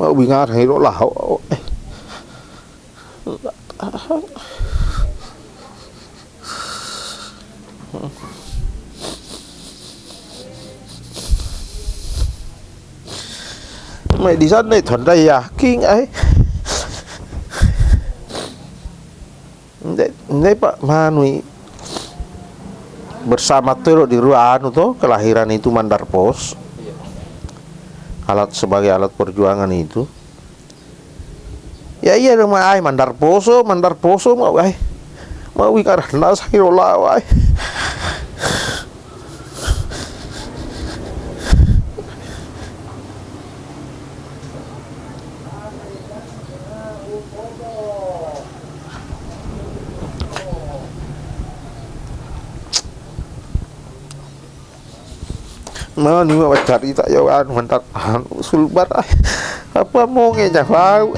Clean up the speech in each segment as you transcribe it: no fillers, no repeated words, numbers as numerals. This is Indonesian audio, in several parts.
mau bingar hero lah. Mày đi rất này thuần đây à kinh ấy ini Pak Manui bersama Tero di Ruan itu kelahiran itu Mandar Pos, alat sebagai alat perjuangan itu. Ya iya dong ay Mandar Poso mau ay mau karena sahirola ay. Mau ni mau cari tak jauhan mentak sulbar apa mau ngejak lau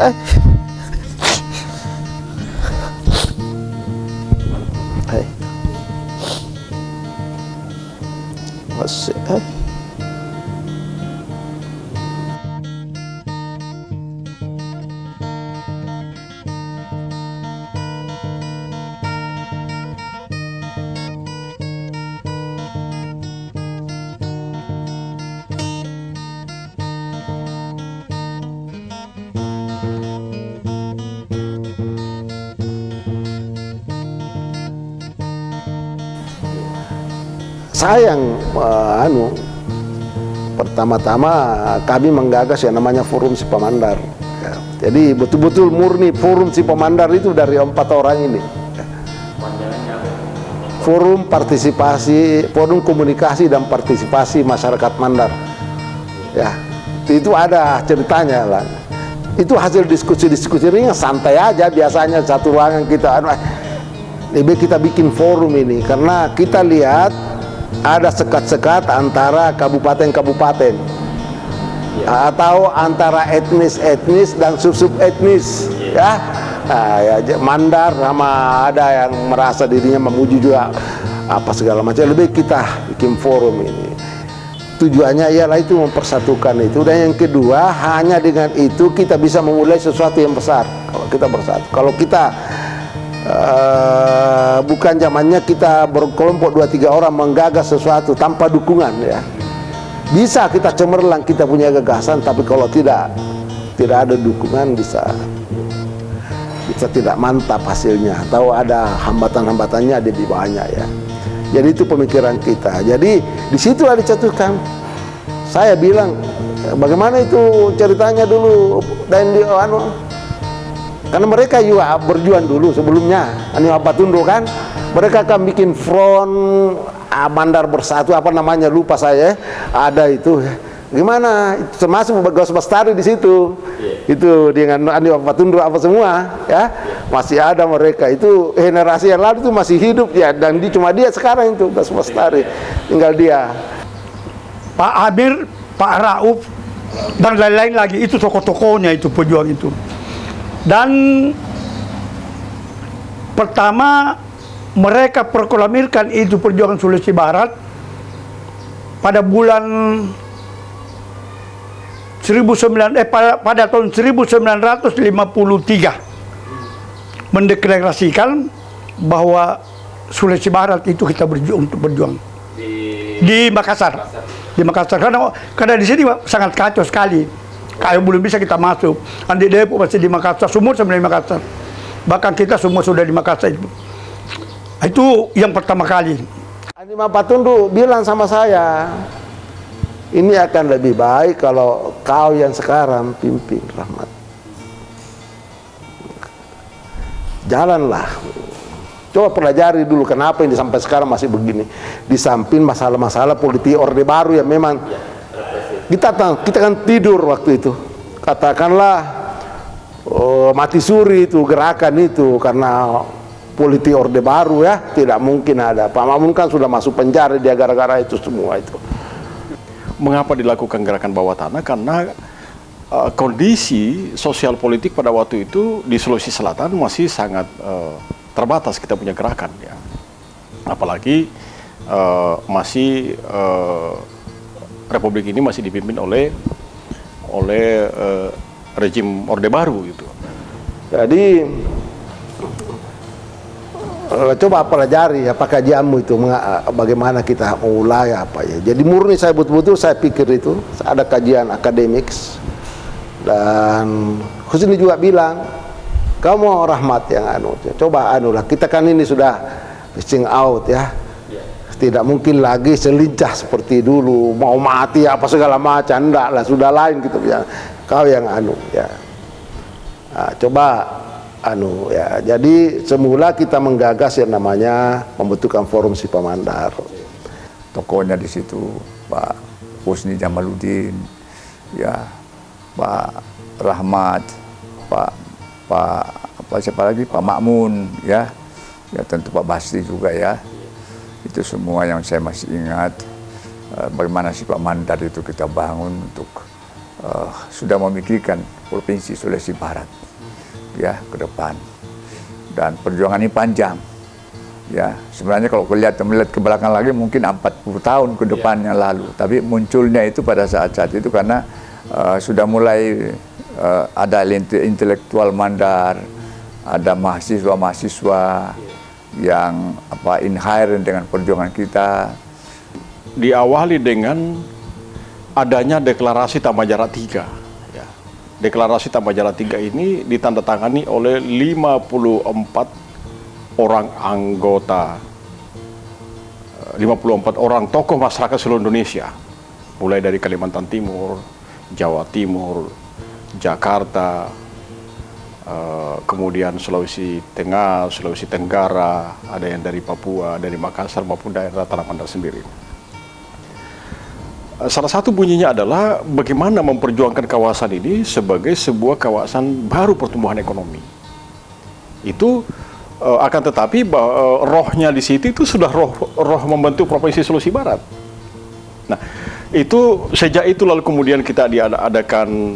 masih sayang pertama-tama kami menggagas yang namanya Forum Sipamandar ya. Jadi betul-betul murni Forum Sipamandar itu dari 4 orang ini ya. Forum partisipasi, forum komunikasi dan partisipasi masyarakat Mandar ya. Itu ada ceritanya lah. Itu hasil diskusi-diskusi ringan santai aja, biasanya satu ruangan kita lebih kita bikin forum ini karena kita lihat ada sekat-sekat antara kabupaten-kabupaten atau antara etnis-etnis dan sub-sub etnis ya. Nah, ya Mandar sama ada yang merasa dirinya memuji juga apa segala macam, lebih kita bikin forum ini. Tujuannya ialah itu mempersatukan itu, dan yang kedua hanya dengan itu kita bisa memulai sesuatu yang besar kalau kita bersatu. Kalau kita bukan zamannya kita berkelompok 2-3 orang menggagas sesuatu tanpa dukungan ya. Bisa kita cemerlang kita punya gagasan, tapi kalau tidak ada dukungan bisa tidak mantap hasilnya, atau ada hambatan-hambatannya di bawahnya ya. Jadi itu pemikiran kita. Jadi di situ ada dicatatkan. Saya bilang bagaimana itu ceritanya dulu dan di karena mereka juga berjuang dulu sebelumnya, apa Tundu kan, mereka akan bikin front Mandar Bersatu apa namanya lupa saya, ada itu gimana, termasuk Bagas Bestari di situ, itu dengan apa Tundu apa semua ya, masih ada mereka itu generasi yang lalu itu masih hidup ya, dan cuma dia sekarang itu Bagas Bestari, tinggal dia. Pak Amir, Pak Rauf dan lain-lain lagi itu tokoh-tokohnya itu pejuang itu. Dan pertama mereka proklamirkan itu perjuangan Sulawesi Barat pada bulan pada tahun 1953 mendeklarasikan bahwa Sulawesi Barat itu kita berjuang untuk berjuang di Makassar. Di Makassar karena di sini sangat kacau sekali. Kalau belum bisa kita masuk, Andi Depok masih di Makassar, semua sebenarnya di Makassar. Bahkan kita semua sudah di Makassar itu. Itu yang pertama kali. Andi Mapatundu bilang sama saya, ini akan lebih baik kalau kau yang sekarang pimpin, Rahmat. Jalanlah. Coba pelajari dulu kenapa ini sampai sekarang masih begini. Di samping masalah-masalah politik Orde Baru yang memang kita kan tidur waktu itu, katakanlah mati suri itu gerakan itu karena politik Orde Baru ya, tidak mungkin ada. Pak Mamun kan sudah masuk penjara dia gara-gara itu semua itu. Mengapa dilakukan gerakan bawah tanah? Karena kondisi sosial politik pada waktu itu di Sulawesi Selatan masih sangat terbatas kita punya gerakan ya, apalagi masih Republik ini masih dipimpin oleh rejim Orde Baru gitu. Jadi coba pelajari apa kajianmu itu, bagaimana kita mulai apa ya. Jadi murni saya betul-betul saya pikir itu ada kajian akademik, dan Husni juga bilang kamu Rahmat yang coba lah, kita kan ini sudah fishing out ya, tidak mungkin lagi selincah seperti dulu mau mati apa segala macam, enggak lah, sudah lain gitu ya. Kau yang ya. Nah, coba ya. Jadi semula kita menggagas yang namanya pembentukan forum Sipamandar. Tokohnya di situ Pak Husni Jamaluddin, ya, Pak Rahmat, siapa lagi, Pak Makmun, ya tentu Pak Basri juga ya. Itu semua yang saya masih ingat. Bagaimana Sipamandar itu kita bangun untuk sudah memikirkan Provinsi Sulawesi Barat ya ke depan, dan perjuangan ini panjang ya. Sebenarnya kalau melihat ke belakang lagi mungkin 40 tahun ke depan yang lalu, tapi munculnya itu pada saat-saat itu karena sudah mulai ada intelektual Mandar, ada mahasiswa-mahasiswa yang inherent dengan perjuangan kita. Diawali dengan adanya deklarasi Tambajara 3. Deklarasi Tambajara 3 ini ditandatangani oleh 54 orang anggota, 54 orang tokoh masyarakat seluruh Indonesia, mulai dari Kalimantan Timur, Jawa Timur, Jakarta, kemudian Sulawesi Tengah, Sulawesi Tenggara, ada yang dari Papua, dari Makassar maupun daerah Tanah Mandar sendiri. Salah satu bunyinya adalah bagaimana memperjuangkan kawasan ini sebagai sebuah kawasan baru pertumbuhan ekonomi. Itu akan tetapi rohnya di situ itu sudah roh membentuk Provinsi Sulawesi Barat. Nah, itu sejak itu lalu kemudian kita diadakan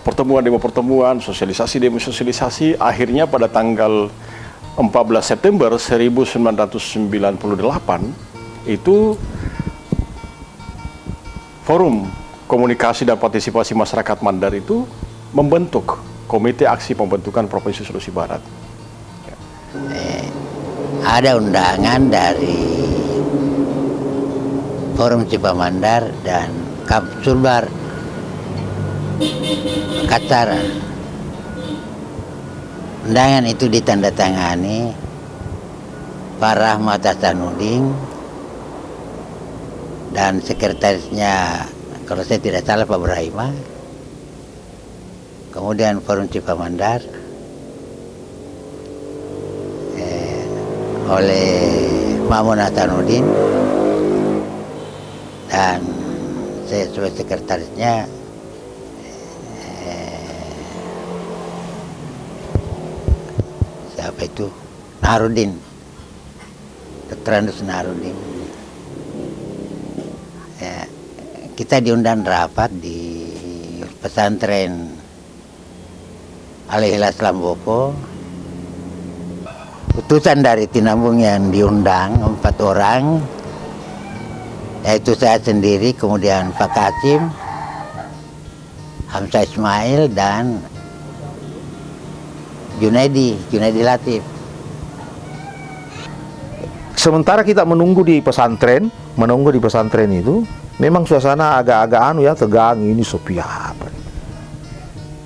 pertemuan demi pertemuan, sosialisasi demi sosialisasi. Akhirnya pada tanggal 14 September 1998 itu Forum Komunikasi dan Partisipasi Masyarakat Mandar itu membentuk Komite Aksi Pembentukan Provinsi Sulawesi Barat. Ada undangan dari Forum Sipamandar dan Kapsulbar Qatar. Undangan itu ditandatangani Pak Rahmat Hasanuddin dan sekretarisnya, kalau saya tidak salah, Pak Brahima. Kemudian Forum Sipamandar oleh Makmun Hasanuddin, dan saya sebagai sekretarisnya siapa itu? Naharudin, Dr. Andus Naharudin. Ya, kita diundang rapat di pesantren Al-Ikhlas Lamboko. Utusan dari Tinambung yang diundang 4 orang, yaitu saya sendiri, kemudian Pak Kasim, Hamzah Ismail, dan Junaidi Latif. Sementara kita menunggu di pesantren itu, memang suasana agak-agak tegang, ini sepi apa.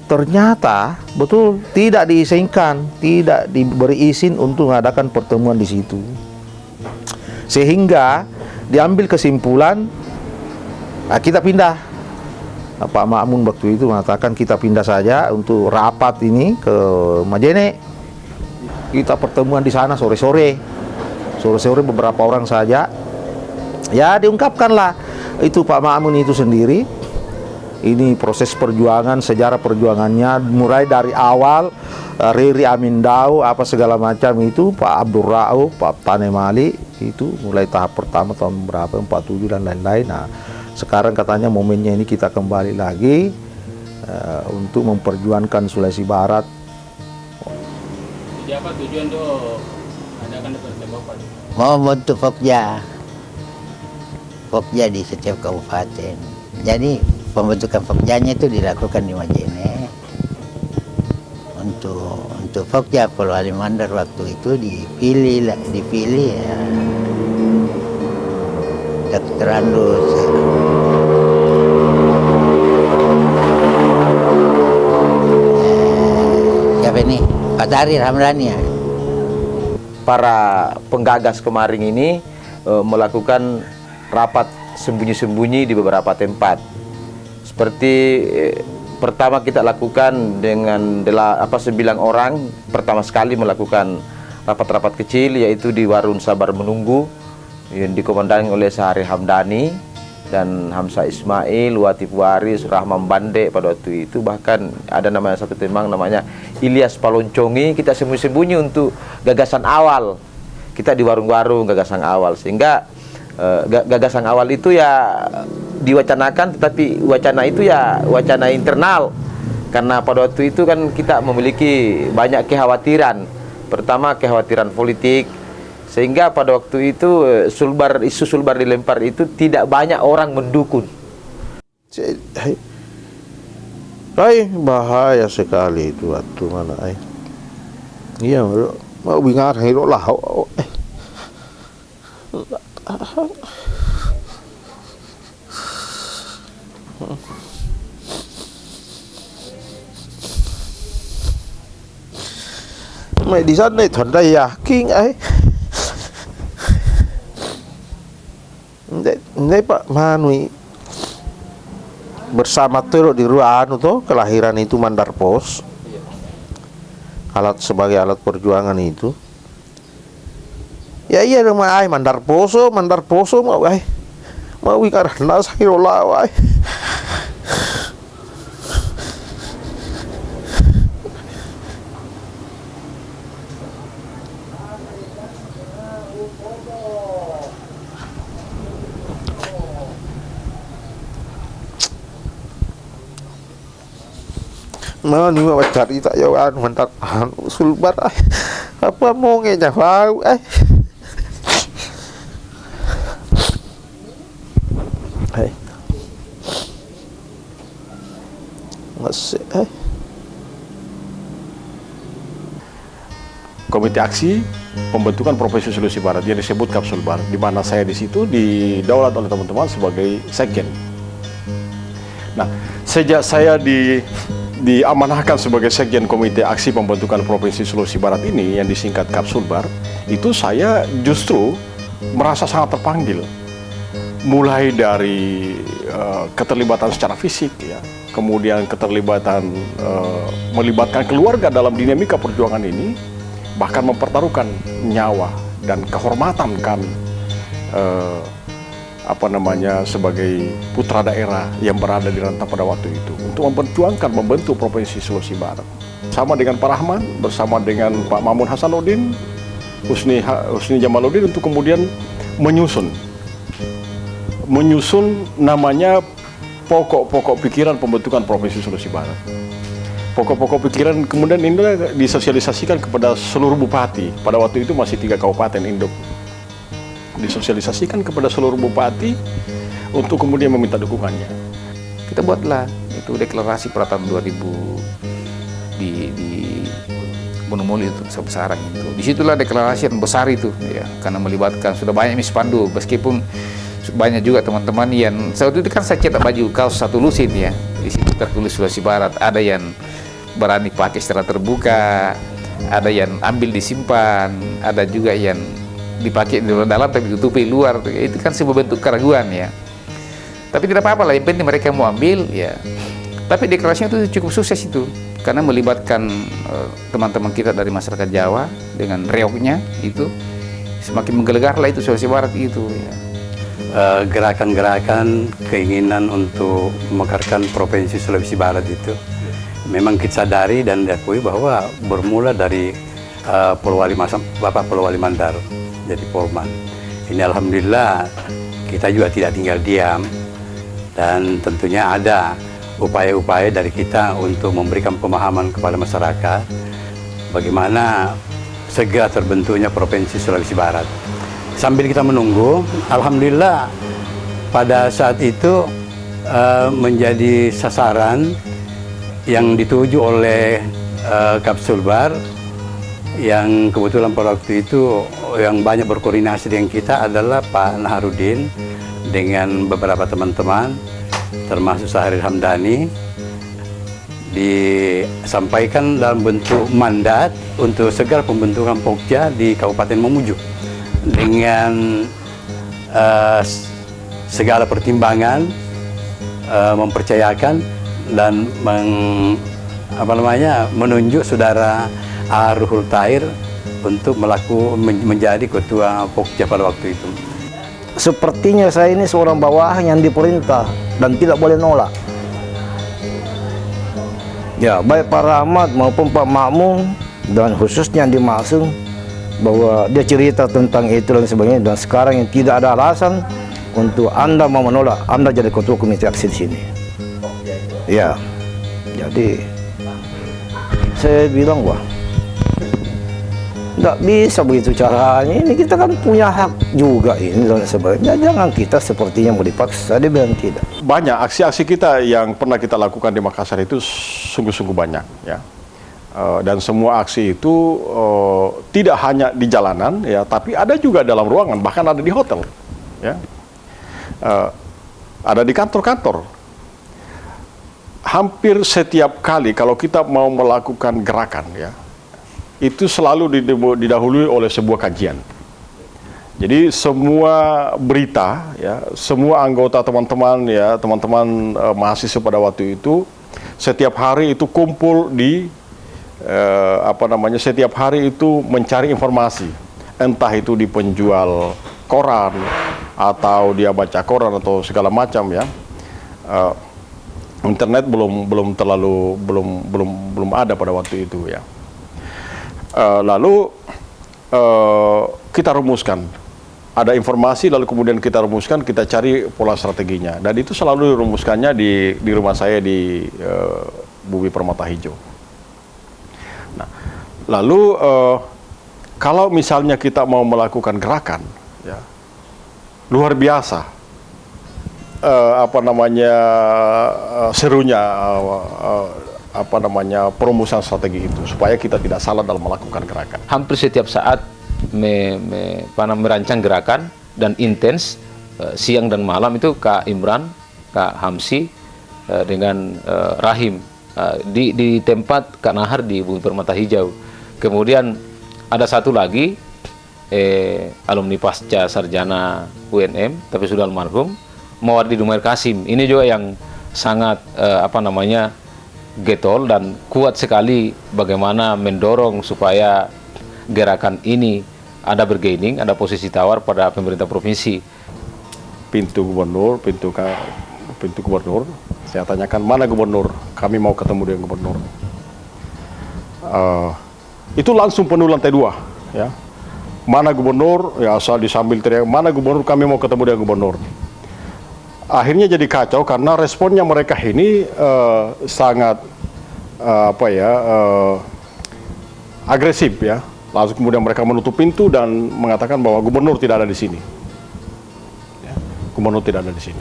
Ternyata betul tidak diizinkan, tidak diberi izin untuk mengadakan pertemuan di situ. Sehingga diambil kesimpulan, kita pindah. Pak Makmun waktu itu mengatakan kita pindah saja untuk rapat ini ke Majene. Kita pertemuan di sana sore-sore beberapa orang saja. Ya, diungkapkanlah itu Pak Makmun itu sendiri. Ini proses perjuangan, sejarah perjuangannya mulai dari awal, Riri Amindau apa segala macam itu, Pak Abdul Rauf, Pak Tanemali itu mulai tahap pertama tahun berapa 47 dan lain-lain. Nah, sekarang katanya momennya ini kita kembali lagi untuk memperjuangkan Sulawesi Barat. Jadi apa tujuan tuh adakan pertemuan? Mau membentuk Pokja di setiap kabupaten. Jadi pembentukan Pokjanya itu dilakukan di Majene. untuk Pokja Polwali Mandar waktu itu dipilih ya. Dr. Andus. Siapa ini? Pak Tahrir Hamdani ya. Para penggagas kemarin ini melakukan rapat sembunyi-sembunyi di beberapa tempat. Seperti pertama kita lakukan dengan 9 orang, pertama sekali melakukan rapat-rapat kecil, yaitu di Warung Sabar Menunggu yang dikomandani oleh Sahari Hamdani dan Hamzah Ismail, Watif Waris, Rahman Bande pada waktu itu. Bahkan ada namanya satu teman namanya Ilyas Paloncongi. Kita sembunyi-sembunyi untuk gagasan awal. Kita di warung-warung gagasan awal, sehingga gagasan awal itu ya diwacanakan, tetapi wacana itu ya wacana internal. Karena pada waktu itu kan kita memiliki banyak kekhawatiran. Pertama kekhawatiran politik, sehingga pada waktu itu isu Sulbar dilempar itu tidak banyak orang mendukung. Bahaya sekali itu waktu mana iya mau bingar hero lah. Mày đi rất này thuần đây à kinh ấy ini Pak Manui bersama Tero di Ruan itu kelahiran itu Mandar Pos, alat sebagai alat perjuangan itu. Ya iya rumah Mandar Poso mau karena Sahirola mau nih mau cari tak jauhan mantar Sulbar apa mau ngejawab masih Komite Aksi Pembentukan Provinsi Sulawesi Barat yang disebut Kapsulbar, di mana saya di situ didaulat oleh teman-teman sebagai sekjen. Nah, sejak saya diamanahkan sebagai sekjen Komite Aksi Pembentukan Provinsi Sulawesi Barat ini yang disingkat Kapsulbar, itu saya justru merasa sangat terpanggil. Mulai dari keterlibatan secara fisik ya, kemudian keterlibatan melibatkan keluarga dalam dinamika perjuangan ini, bahkan mempertaruhkan nyawa dan kehormatan kami sebagai putra daerah yang berada di rantau pada waktu itu untuk memperjuangkan membentuk Provinsi Sulawesi Barat. Sama dengan Pak Rahman, bersama dengan Pak Mamun Hasanuddin, Husni Jamaluddin untuk kemudian menyusun namanya pokok-pokok pikiran pembentukan Provinsi Sulawesi Barat. Pokok-pokok pikiran kemudian ini disosialisasikan kepada seluruh bupati. Pada waktu itu masih 3 kabupaten induk. Disosialisasikan kepada seluruh bupati untuk kemudian meminta dukungannya. Kita buatlah itu deklarasi pada tahun 2000 di Bonomoli itu Sarang itu. Disitulah deklarasi yang besar itu ya, karena melibatkan sudah banyak mispandu, meskipun banyak juga teman-teman yang saat itu kan saya cetak baju kaos 1 lusin ya, di situ tertulis Sulawesi Barat. Ada yang berani pakai secara terbuka, ada yang ambil disimpan, ada juga yang dipakai di dalam tapi ditutupi luar. Itu kan sebuah bentuk keraguan ya. Tapi tidak apa-apa lah, yang penting mereka mau ambil ya. Tapi deklarasinya itu cukup sukses itu, karena melibatkan teman-teman kita dari masyarakat Jawa dengan reoknya itu, semakin menggelegar lah itu Sulawesi Barat itu ya. Gerakan-gerakan keinginan untuk memekarkan Provinsi Sulawesi Barat itu memang kita sadari dan diakui bahwa bermula dari Bapak Polwali Mandar jadi Polman. Ini alhamdulillah kita juga tidak tinggal diam, dan tentunya ada upaya-upaya dari kita untuk memberikan pemahaman kepada masyarakat bagaimana segera terbentuknya Provinsi Sulawesi Barat. Sambil kita menunggu, alhamdulillah pada saat itu menjadi sasaran yang dituju oleh Kapsul Bar, yang kebetulan pada waktu itu yang banyak berkoordinasi dengan kita adalah Pak Naharudin dengan beberapa teman-teman, termasuk Sahrir Hamdani. Disampaikan dalam bentuk mandat untuk segera pembentukan Pokja di Kabupaten Mamuju dengan segala pertimbangan, mempercayakan dan menunjuk saudara Ruhul Tahir untuk menjadi ketua Pokja pada waktu itu. Sepertinya saya ini seorang bawahan yang diperintah dan tidak boleh nolak. Ya, baik Pak Rahmat maupun Pak Makmun dan khususnya di Masung, bahwa dia cerita tentang itu dan sebagainya, dan sekarang yang tidak ada alasan untuk Anda mau menolak, Anda jadi ketua komite aksi di sini. Ya, jadi saya bilang, wah, nggak bisa begitu caranya. Ini kita kan punya hak juga ini dan sebagainya. Jangan kita sepertinya mau dipaksa. Dia bilang tidak. Banyak aksi-aksi kita yang pernah kita lakukan di Makassar itu sungguh-sungguh banyak, ya. Dan semua aksi itu tidak hanya di jalanan, ya, tapi ada juga dalam ruangan, bahkan ada di hotel, ya. Ada di kantor-kantor. Hampir setiap kali kalau kita mau melakukan gerakan, ya, itu selalu didahului oleh sebuah kajian. Jadi semua berita, ya, semua anggota teman-teman, ya, teman-teman mahasiswa pada waktu itu setiap hari itu kumpul di setiap hari itu mencari informasi, entah itu di penjual koran atau dia baca koran atau segala macam, ya. Internet belum ada pada waktu itu, ya. Lalu kita rumuskan, ada informasi, lalu kemudian kita rumuskan, kita cari pola strateginya, dan itu selalu dirumuskannya di rumah saya di Bumi Permata Hijau. Nah, lalu kalau misalnya kita mau melakukan gerakan, ya, luar biasa serunya perumusan strategi itu supaya kita tidak salah dalam melakukan gerakan. Hampir setiap saat merancang gerakan dan intens, siang dan malam itu Kak Imran, Kak Hamsi dengan Rahim di tempat Kak Nahar di Bumi Permata Hijau. Kemudian ada satu lagi alumni pasca sarjana UNM tapi sudah almarhum, Mawardi Dumair Kasim. Ini juga yang sangat getol dan kuat sekali bagaimana mendorong supaya gerakan ini ada bergaining, ada posisi tawar pada pemerintah provinsi. Pintu gubernur, saya tanyakan, mana gubernur? Kami mau ketemu dengan gubernur. Itu langsung penuh lantai 2, ya. Mana gubernur? Ya, asal disambil teriak, mana gubernur? Kami mau ketemu dengan gubernur. Akhirnya jadi kacau karena responnya mereka ini sangat agresif, ya. Lalu kemudian mereka menutup pintu dan mengatakan bahwa gubernur tidak ada di sini. Ya, gubernur tidak ada di sini.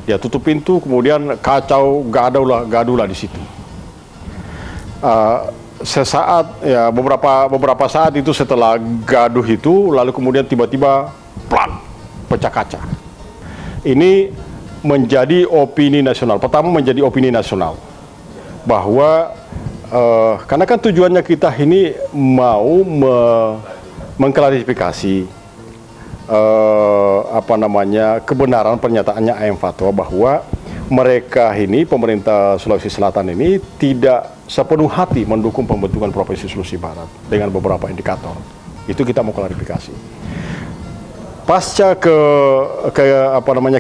Dia tutup pintu, kemudian kacau, gaduh lah di situ. Sesaat, ya, beberapa saat itu setelah gaduh itu, lalu kemudian tiba-tiba plak, pecah kaca. Ini menjadi opini nasional. Pertama menjadi opini nasional bahwa karena kan tujuannya kita ini mau mengklarifikasi kebenaran pernyataannya AM Fatwa bahwa mereka ini, pemerintah Sulawesi Selatan ini tidak sepenuh hati mendukung pembentukan Provinsi Sulawesi Barat dengan beberapa indikator. Itu kita mau klarifikasi. Pasca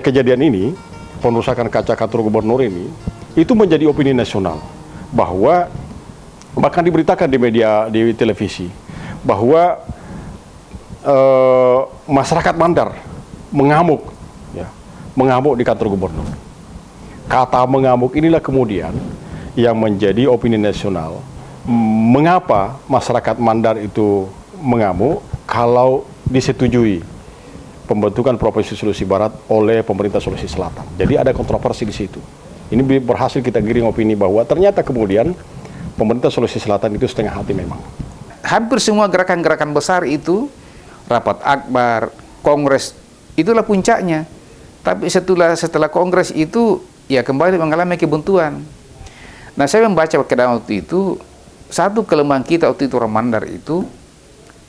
kejadian ini, perusakan kaca kantor gubernur ini, itu menjadi opini nasional bahwa bahkan diberitakan di media, di televisi, bahwa masyarakat Mandar mengamuk, ya, mengamuk di kantor gubernur. Kata mengamuk inilah kemudian yang menjadi opini nasional. Mengapa masyarakat Mandar itu mengamuk kalau disetujui pembentukan Provinsi Sulawesi Barat oleh pemerintah Sulawesi Selatan? Jadi ada kontroversi di situ. Ini berhasil kita giring opini bahwa ternyata kemudian pemerintah Sulawesi Selatan itu setengah hati memang. Hampir semua gerakan-gerakan besar itu, rapat akbar, kongres, itulah puncaknya. Tapi setelah kongres itu, ya kembali mengalami kebuntuan. Nah, saya membaca waktu itu, satu kelemahan kita waktu itu orang Mandar itu,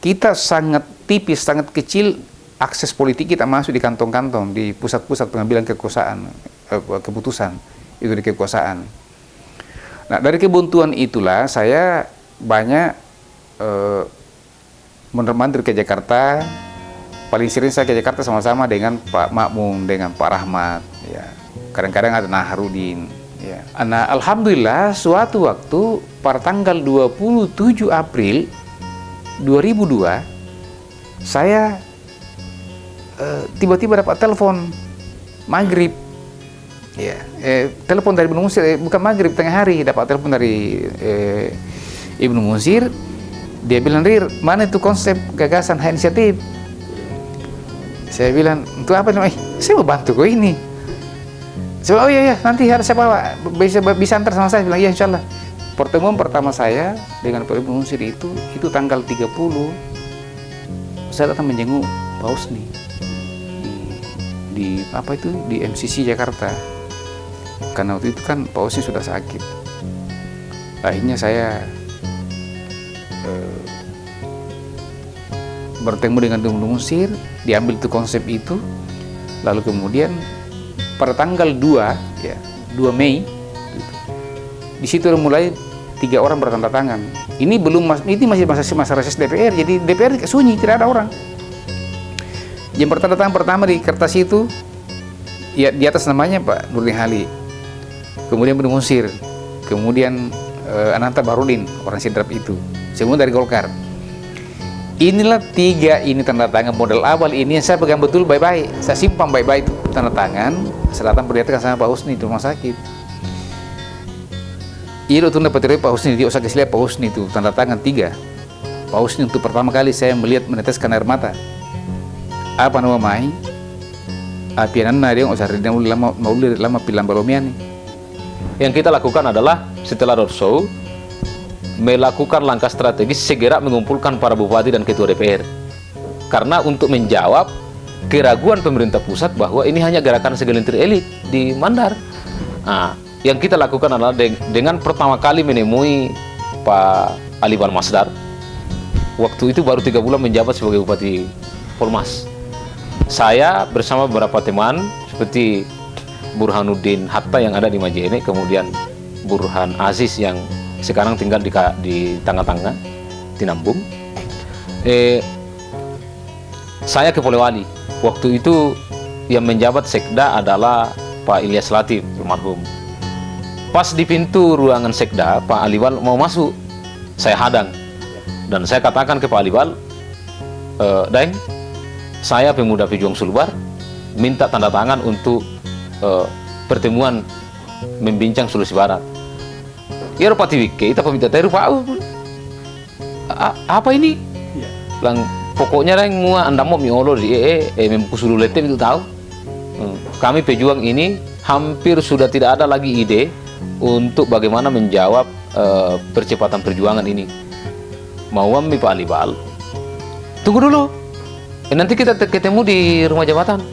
kita sangat tipis, sangat kecil akses politik kita masuk di kantong-kantong, di pusat-pusat pengambilan keputusan itu di kekuasaan. Nah, dari kebuntuan itulah saya banyak mondar-mandir ke Jakarta. Paling sering saya ke Jakarta sama-sama dengan Pak Makmun, dengan Pak Rahmat, ya. Kadang-kadang ada Naharudin, ya. Nah, alhamdulillah suatu waktu pada tanggal 27 April 2002 saya tiba-tiba dapat telepon maghrib, ya, telepon dari Ibnu Munsir, bukan maghrib, tengah hari dapat telepon dari Ibnu Munsir. Dia bilang, "Rir, mana itu konsep gagasan hak inisiatif?" Saya bilang, "Untuk apa nih? Saya mau bantu kok ini." Saya bilang, "Oh iya, nanti harus saya bawa, bisa antar sama saya." Bilang, "Iya, insya Allah." Pertemuan pertama saya dengan Pak Ibnu Munsir itu tanggal 30, saya datang menjenguk Pak Husni di MCC Jakarta, karena waktu itu kan Pak Husni sudah sakit. Akhirnya saya bertemu dengan Ibnu Munsir, diambil itu konsep itu, lalu kemudian pada tanggal 2 Mei di situ mulai 3 orang bertanda tangan. Ini masih masa reses DPR, jadi DPR sunyi, tidak ada orang. Yang bertanda tangan pertama di kertas itu, ya di atas namanya Pak Nurdin Halid, kemudian Ibnu Munsir, kemudian Ananta Barudin, orang Sidrap itu, semua dari Golkar. Inilah 3 ini tanda tangan model awal ini yang saya pegang betul baik-baik, saya simpan baik-baik itu tanda tangan. Saya datang perlihatkan sama Pak Husni di rumah sakit. Iya, itu dapat Pak Husni, dia usah kasih lihat Pak Husni itu tanda tangan 3. Pak Husni untuk pertama kali saya melihat meneteskan air mata. Apa nama mai? Apian dia usah lama pilang balomian. Yang kita lakukan adalah setelah roadshow melakukan langkah strategis segera mengumpulkan para bupati dan ketua DPR, karena untuk menjawab keraguan pemerintah pusat bahwa ini hanya gerakan segelintir elit di Mandar. Nah, yang kita lakukan adalah dengan pertama kali menemui Pak Aliwal Masdar. Waktu itu baru 3 bulan menjabat sebagai Bupati Polmas. Saya bersama beberapa teman seperti Burhanuddin Hatta yang ada di Majene, kemudian Burhan Aziz yang sekarang tinggal di Tangga-Tangga, Tinambung. Saya ke Polewali. Waktu itu yang menjabat sekda adalah Pak Ilyas Latif, almarhum. Pas di pintu ruangan sekda, Pak Aliwal mau masuk, saya hadang. Dan saya katakan ke Pak Aliwal, "Daeng, saya pemuda pejuang Sulbar, minta tanda tangan untuk pertemuan membincang Sulawesi Barat." Ya Rupati Wike, kita peminta teru Pak, apa ini? Lang pokoknya yang mua anda mau miolo di memkusulu letem itu tahu. Kami pejuang ini hampir sudah tidak ada lagi ide untuk bagaimana menjawab percepatan perjuangan ini. Mau ambil Pak Aliwal, tunggu dulu. Nanti kita ketemu di rumah jabatan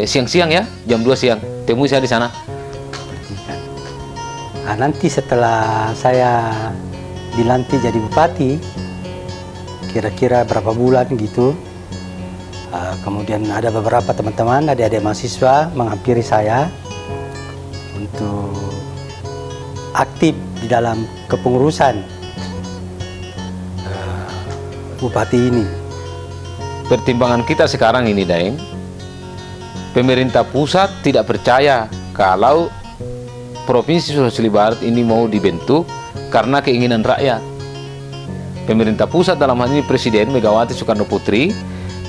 siang-siang ya, jam 2 siang. Temui saya di sana. Nah, nanti setelah saya dilantik jadi bupati, kira-kira berapa bulan gitu, kemudian ada beberapa teman-teman, adik-adik mahasiswa menghampiri saya untuk aktif di dalam kepengurusan bupati ini. Pertimbangan kita sekarang ini, Daeng, pemerintah pusat tidak percaya kalau Provinsi Sulawesi Barat ini mau dibentuk karena keinginan rakyat. Pemerintah pusat dalam hal ini Presiden Megawati Soekarno Putri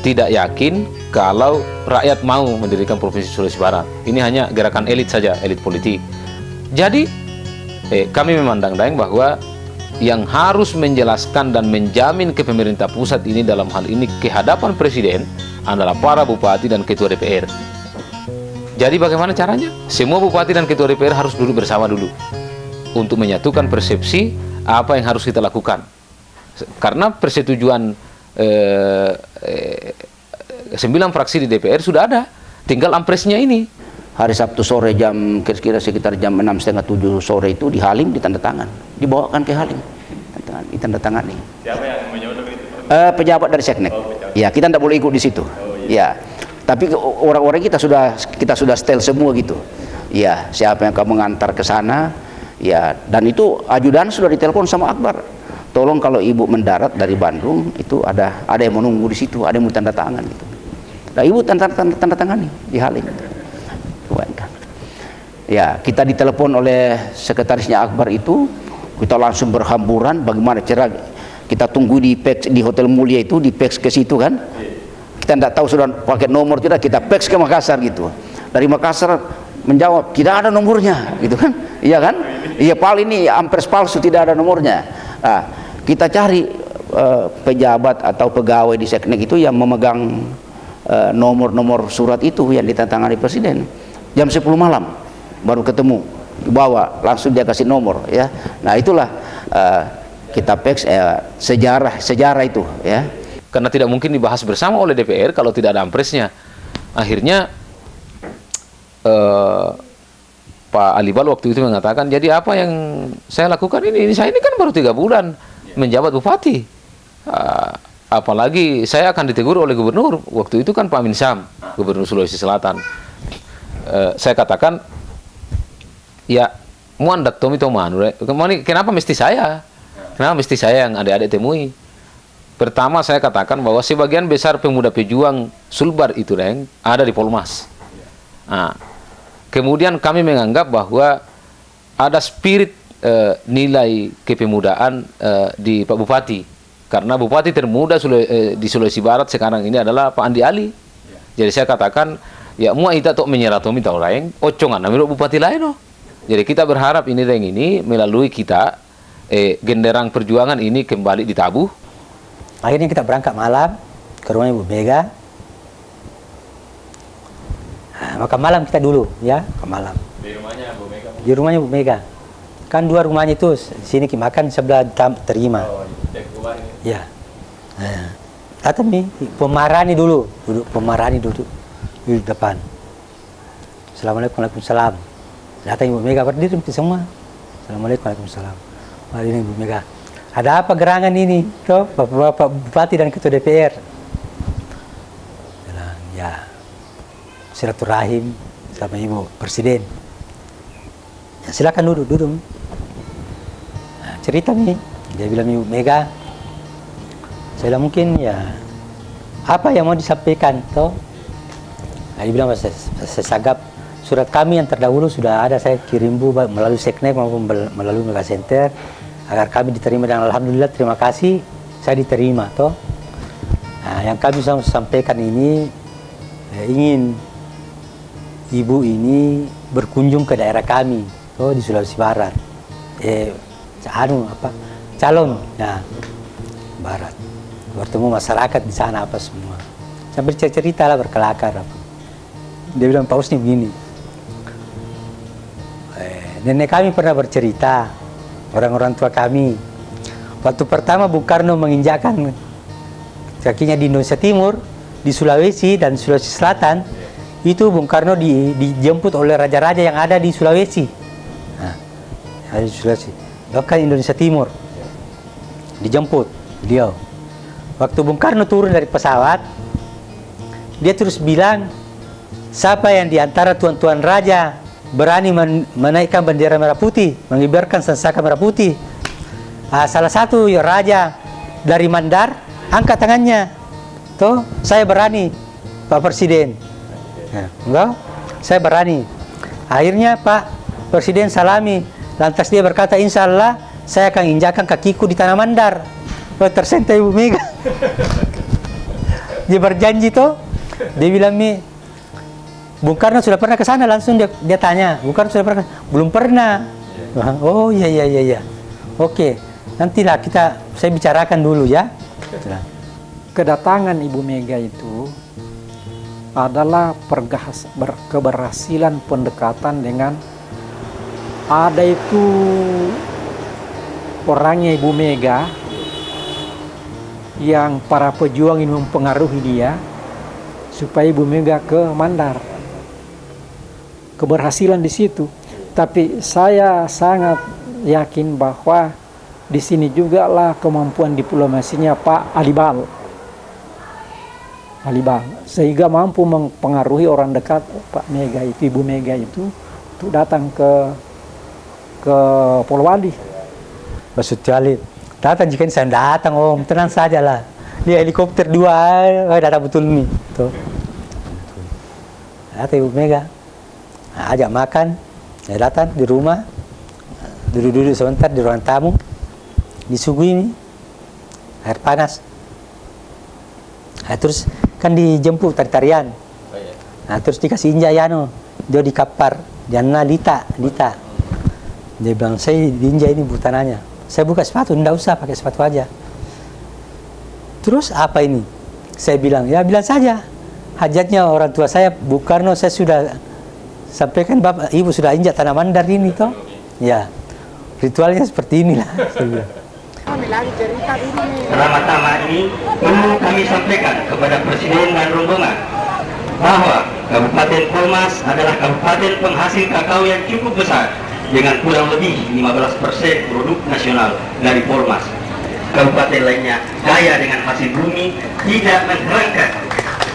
tidak yakin kalau rakyat mau mendirikan Provinsi Sulawesi Barat. Ini hanya gerakan elit saja, elit politik. Jadi kami memandang, Daeng, bahwa yang harus menjelaskan dan menjamin ke pemerintah pusat ini dalam hal ini ke hadapan Presiden adalah para bupati dan ketua DPR. Jadi bagaimana caranya? Semua bupati dan ketua DPR harus duduk bersama dulu untuk menyatukan persepsi apa yang harus kita lakukan. Karena persetujuan 9 fraksi di DPR sudah ada, tinggal ampresnya ini. Hari Sabtu sore jam kira-kira sekitar jam 6:30 7 sore itu di Halim ditandatangan, dibawakan ke Halim, ditandatangani. Siapa yang menyebut itu? Pejabat dari Seknek. Ya, kita tidak boleh ikut di situ. Ya, tapi orang-orang kita sudah setel semua gitu. Ya, siapa yang akan mengantar ke sana? Ya, dan itu ajudan sudah ditelepon sama Akbar. Tolong kalau ibu mendarat dari Bandung itu ada yang menunggu di situ, ada yang mau tanda tangan gitu. Nah, ibu tanda tangani di Halim. Ya, kita ditelepon oleh sekretarisnya Akbar itu, kita langsung berhamburan bagaimana cara kita tunggu di PEX di Hotel Mulia itu, di PEX ke situ kan. Kita tidak tahu sudah pakai nomor tidak, kita PEX ke Makassar gitu. Dari Makassar menjawab tidak ada nomornya gitu kan. Iya kan? Iya, ini ampres palsu, tidak ada nomornya. Nah, kita cari pejabat atau pegawai di Seknek itu yang memegang nomor-nomor surat itu yang ditandatangani Presiden. Jam 10 malam baru ketemu, dibawa langsung dia kasih nomor ya. Nah, itulah kita PEX sejarah itu ya. Karena tidak mungkin dibahas bersama oleh DPR kalau tidak ada ampresnya. Akhirnya Pak Alibal waktu itu mengatakan, jadi apa yang saya lakukan ini saya ini kan baru 3 bulan menjabat bupati, apalagi saya akan ditegur oleh gubernur. Waktu itu kan Pak Amin Sam, gubernur Sulawesi Selatan. Saya katakan, ya muandak tomi tomanu, kenapa mesti saya? Kenapa mesti saya yang adik-adik temui? Pertama saya katakan bahwa sebagian besar pemuda pejuang Sulbar itu ada di Polmas. Nah, kemudian kami menganggap bahwa ada spirit nilai kepemudaan di Pak Bupati, karena Bupati termuda di Sulawesi Barat sekarang ini adalah Pak Andi Ali. Jadi saya katakan, ya mua ita tok menyeratomi tau lain, ocongan namanya Bupati lain. Jadi kita berharap ini melalui kita genderang perjuangan ini kembali ditabuh. Akhirnya kita berangkat malam ke rumahnya Bu Mega. Nah, makan malam kita dulu ya, ke malam. Di rumahnya Bu Mega. Di rumahnya Bu Mega. Kan 2 rumahnya itu, sini kita makan sebelah terima. Oh, ya. Nah, datang nih, pemarani dulu, duduk di depan. Assalamualaikum, waalaikumsalam. Datang Ibu Mega berdiri semua. Assalamualaikum, waalaikumsalam. Ini Ibu Mega. Ada apa gerangan ini? Tuh, Bapak Bupati dan Ketua DPR. Bilang, ya, silaturahim sama Ibu Presiden. Ya, silakan duduk. Nah, cerita nih, dia bilang Ibu Mega, saya bilang mungkin ya, apa yang mau disampaikan? Toh? Nah, dia bilang, saya sagap surat kami yang terdahulu sudah ada, saya kirim Bu melalui Seknek maupun melalui Mega Center, agar kami diterima, dan alhamdulillah terima kasih saya diterima toh. Nah, yang kami sampaikan ini ingin ibu ini berkunjung ke daerah kami toh di Sulawesi Barat, calon nah Barat, bertemu masyarakat di sana apa semua, sampai cerita lah berkelakar apa. Dia bilang, Pak Usni begini, nenek kami pernah bercerita, orang-orang tua kami, waktu pertama Bung Karno menginjakkan kakinya di Indonesia Timur, di Sulawesi dan Sulawesi Selatan, itu Bung Karno dijemput oleh raja-raja yang ada di Sulawesi. Nah, ada di Sulawesi, bahkan Indonesia Timur dijemput beliau. Waktu Bung Karno turun dari pesawat, dia terus bilang, siapa yang diantara tuan-tuan raja berani menaikkan bendera merah putih, mengibarkan sangsakan merah putih? Salah satu ya raja dari Mandar, angkat tangannya. Tuh, saya berani, Pak Presiden. Nah, enggak, saya berani. Akhirnya Pak Presiden salami. Lantas dia berkata, insya Allah saya akan injakan kakiku di tanah Mandar. Tersentai Ibu Mega. Dia berjanji tuh. Dia bilang, Bung Karno sudah pernah ke sana? Langsung dia tanya, Bung Karno sudah pernah? Belum pernah. Oh iya. Oke, nantilah saya bicarakan dulu ya. Kedatangan Ibu Mega itu adalah keberhasilan pendekatan dengan ada itu orangnya Ibu Mega yang para pejuang ini mempengaruhi dia supaya Ibu Mega ke Mandar. Keberhasilan di situ. Tapi saya sangat yakin bahwa di sini juga lah kemampuan diplomasinya Pak Alibal, sehingga mampu mempengaruhi orang dekat Pak Mega itu, Ibu Mega itu, untuk datang ke Polowali. Maksud Jalid, datang jika saya datang Om, tenang saja lah. Dia helikopter 2, datang betul nih. Tuh. Datang Ibu Mega, ajak makan, saya datang di rumah, duduk-duduk sebentar di ruang tamu, disuguhi nih air panas. Nah, terus kan dijemput tarian. Nah, terus dikasih injak yano, dia di kapar, jangan Dita. Dia bilang, saya diinjak ini butananya. Saya buka sepatu, enggak usah pakai sepatu aja. Terus apa ini? Saya bilang, ya bilang saja. Hajatnya orang tua saya, Bung Karno, saya sudah sampaikan Bapak, Ibu sudah injak tanah Mandar ini toh. Ya, ritualnya seperti inilah. Pertama-tama ini perlu kami sampaikan kepada Presiden dan rombongan bahwa Kabupaten Polmas adalah kabupaten penghasil kakao yang cukup besar dengan kurang lebih 15% produk nasional dari Polmas. Kabupaten lainnya kaya dengan hasil bumi, tidak mengherankan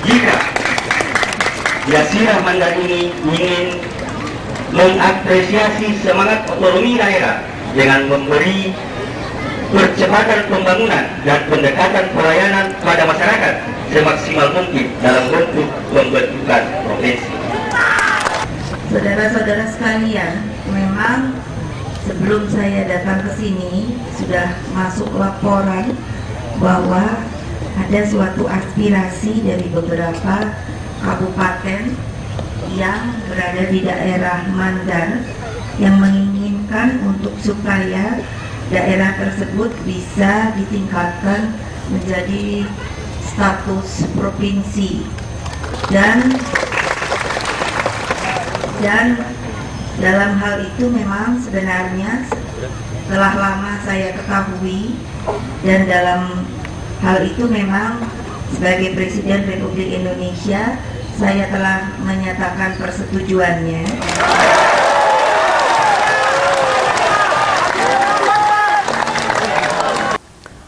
jika Yasirah Mandar ini ingin mengapresiasi semangat otonomi daerah dengan memberi percepatan pembangunan dan pendekatan pelayanan pada masyarakat semaksimal mungkin dalam bentuk pembentukan provinsi. Saudara-saudara sekalian, memang sebelum saya datang ke sini sudah masuk laporan bahwa ada suatu aspirasi dari beberapa kabupaten yang berada di daerah Mandar yang menginginkan untuk supaya daerah tersebut bisa ditingkatkan menjadi status provinsi dan dalam hal itu memang sebenarnya telah lama saya ketahui, dan dalam hal itu memang sebagai Presiden Republik Indonesia saya telah menyatakan persetujuannya.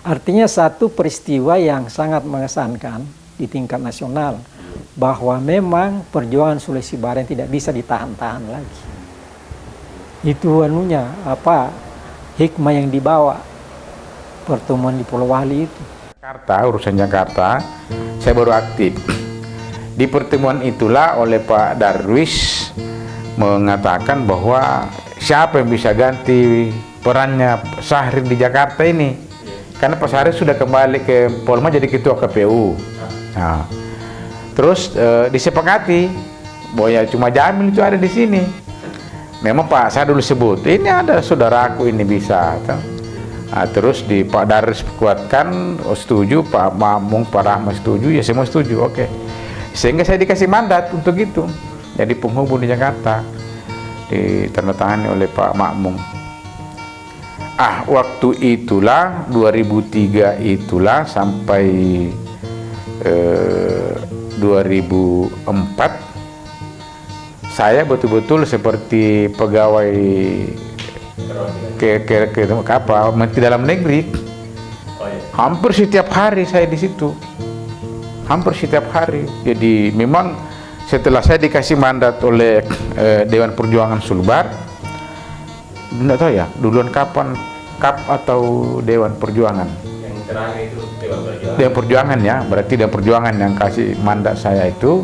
Artinya satu peristiwa yang sangat mengesankan di tingkat nasional, bahwa memang perjuangan Sulawesi Barat tidak bisa ditahan-tahan lagi. Itu anunya, hikmah yang dibawa pertemuan di Polowali itu. Urusan Jakarta, saya baru aktif. Di pertemuan itulah oleh Pak Darwis mengatakan bahwa siapa yang bisa ganti perannya Syahrir di Jakarta ini, karena Pak Syahrir sudah kembali ke Polma jadi ketua KPU. Nah, terus disepakati bahwa ya cuma Jamil itu ada di sini. Memang Pak saya dulu sebut ini ada saudaraku ini bisa. Nah, terus di Pak Darwis kuatkan, setuju, Pak Mamung, Pak Rahmat setuju, ya semua setuju, oke. Sehingga saya dikasih mandat untuk itu, jadi penghubung di Jakarta, ditandatangani oleh Pak Makmum. Waktu itulah 2003 itulah sampai 2004 saya betul-betul seperti pegawai Menteri Dalam Negeri. Hampir setiap hari saya di situ. Hampir setiap hari. Jadi memang setelah saya dikasih mandat oleh Dewan Perjuangan Sulbar, tidak tahu ya duluan kapan KAP atau Dewan Perjuangan. Yang terakhir itu Dewan Perjuangan ya, berarti Dewan Perjuangan yang kasih mandat saya itu.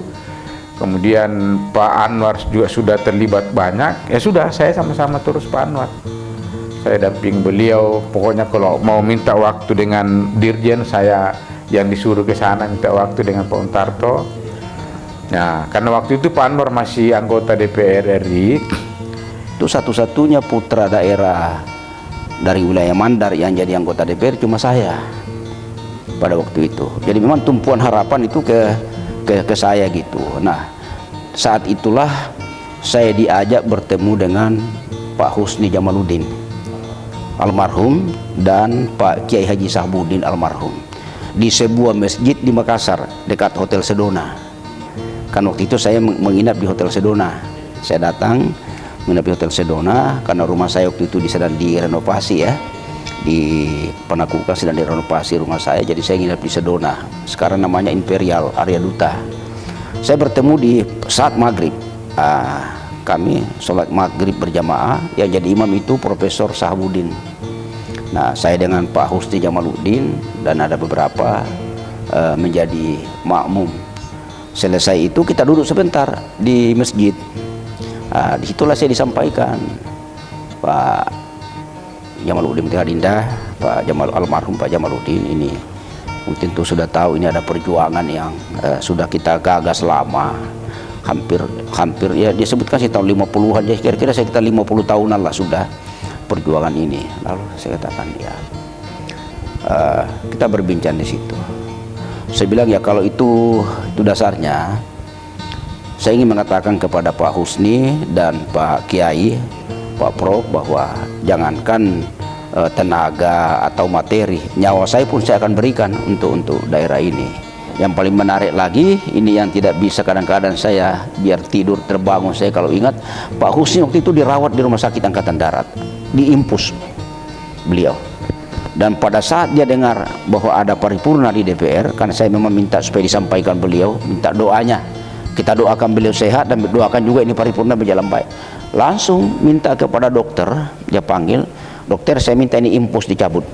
Kemudian Pak Anwar juga sudah terlibat banyak. Ya sudah, saya sama-sama terus Pak Anwar. Saya damping beliau. Pokoknya kalau mau minta waktu dengan Dirjen, saya yang disuruh ke sana minta waktu dengan Pak Untarto. Nah, karena waktu itu Pak Anwar masih anggota DPR RI. Itu satu-satunya putra daerah dari wilayah Mandar yang jadi anggota DPR cuma saya pada waktu itu. Jadi memang tumpuan harapan itu ke saya gitu. Nah, saat itulah saya diajak bertemu dengan Pak Husni Jamaluddin. almarhum dan Pak Kiai Haji Sahabudin almarhum di sebuah masjid di Makassar dekat Hotel Sedona. Kan waktu itu saya menginap di Hotel Sedona. Saya datang menginap di Hotel Sedona karena rumah saya waktu itu sedang direnovasi ya. Di Penaklukan sedang direnovasi rumah saya, jadi saya nginap di Sedona. Sekarang namanya Imperial Area Duta. Saya bertemu di saat maghrib. Kami sholat maghrib berjamaah, yang jadi imam itu Profesor Sahabudin. Nah, saya dengan Pak Husni Jamaluddin dan ada beberapa menjadi makmum. Selesai itu kita duduk sebentar di masjid. Disitulah saya disampaikan Pak Jamaluddin Adinda, Pak Jamal almarhum Pak Jamaluddin ini tentu sudah tahu ini ada perjuangan yang sudah kita gagas lama. Hampir ya dia sebutkan sih tahun 50-an ya, kira-kira sekitar 50 tahunan lah sudah perjuangan ini. Lalu saya katakan ya kita berbincang di situ. Saya bilang ya kalau itu dasarnya, saya ingin mengatakan kepada Pak Husni dan Pak Kiai, Pak Prof bahwa jangankan tenaga atau materi, nyawa saya pun saya akan berikan untuk daerah ini. Yang paling menarik lagi, ini yang tidak bisa kadang-kadang saya biar tidur terbangun saya kalau ingat, Pak Husni waktu itu dirawat di Rumah Sakit Angkatan Darat, di Impus beliau. Dan pada saat dia dengar bahwa ada paripurna di DPR, karena saya memang minta supaya disampaikan beliau, minta doanya, kita doakan beliau sehat dan doakan juga ini paripurna berjalan baik. Langsung minta kepada dokter, dia panggil, dokter saya minta ini Impus dicabut.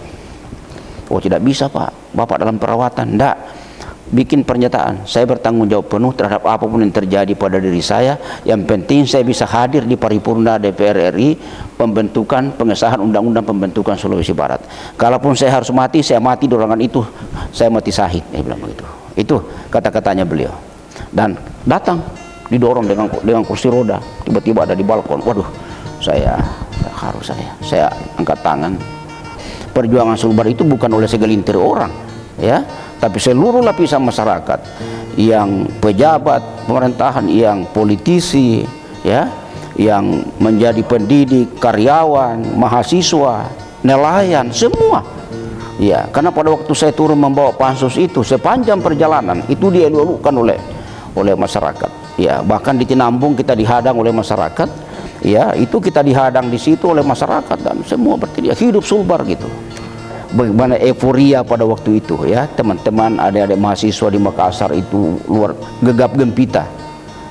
Oh tidak bisa Pak, Bapak dalam perawatan. Enggak, bikin pernyataan, saya bertanggung jawab penuh terhadap apapun yang terjadi pada diri saya. Yang penting saya bisa hadir di paripurna DPR RI pembentukan pengesahan undang-undang pembentukan Sulawesi Barat. Kalaupun saya harus mati, saya mati di ruangan itu, saya mati syahid. Dia bilang begitu. Itu kata-katanya beliau. Dan datang didorong dengan kursi roda, tiba-tiba ada di balkon. Waduh, saya angkat tangan. Perjuangan Sulbar itu bukan oleh segelintir orang, ya, tapi seluruh lapisan masyarakat, yang pejabat pemerintahan, yang politisi, ya, yang menjadi pendidik, karyawan, mahasiswa, nelayan, semua. Ya, karena pada waktu saya turun membawa pansus itu sepanjang perjalanan itu dielulukan oleh masyarakat. Ya, bahkan di Tinambung kita dihadang oleh masyarakat. Ya, itu kita dihadang di situ oleh masyarakat dan semua berteriak hidup Sulbar gitu. Bagaimana euforia pada waktu itu ya, teman-teman adik-adik mahasiswa di Makassar itu luar gegap gempita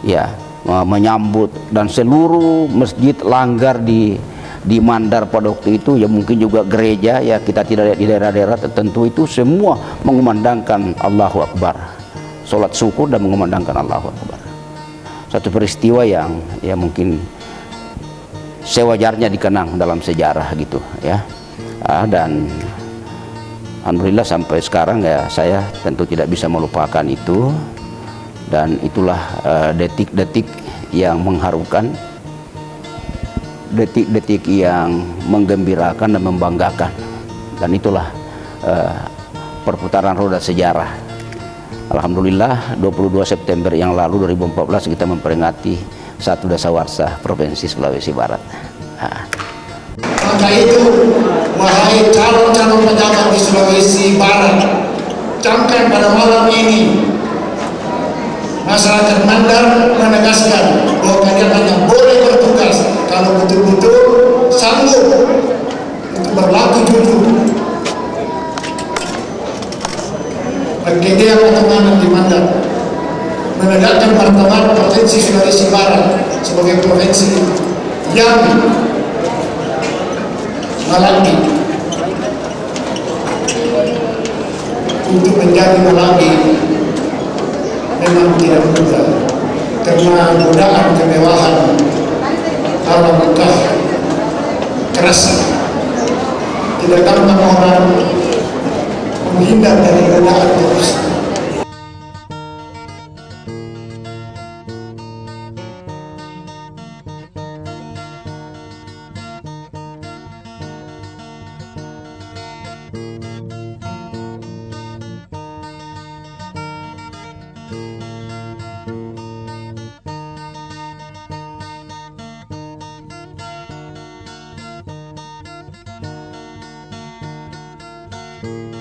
ya, menyambut, dan seluruh masjid langgar di Mandar pada waktu itu ya, mungkin juga gereja ya, kita tidak lihat di daerah-daerah tertentu itu semua mengumandangkan Allahu Akbar, sholat syukur dan mengumandangkan Allahu Akbar. Satu peristiwa yang ya mungkin sewajarnya dikenang dalam sejarah gitu ya. Dan alhamdulillah sampai sekarang ya saya tentu tidak bisa melupakan itu, dan itulah detik-detik yang mengharukan, detik-detik yang menggembirakan dan membanggakan, dan itulah perputaran roda sejarah. Alhamdulillah 22 September yang lalu 2014 kita memperingati satu dasawarsa Provinsi Sulawesi Barat. Maka itu, wahai calon-calon pejabat di Sulawesi Barat, camkan pada malam ini masyarakat Mandar menegaskan bahwa kalian hanya boleh bertugas kalau betul-betul sanggup untuk berlaku jujur. Penggedean pertemanan di Mandar menegakkan martabat Provinsi Sulawesi Barat sebagai provinsi yang Malangi untuk menjadi Malangi memang tidak mudah, karena godaan kemewahan ala Mekah kerasa. Tidak gampang orang menghindar dari godaan terus. Thank you.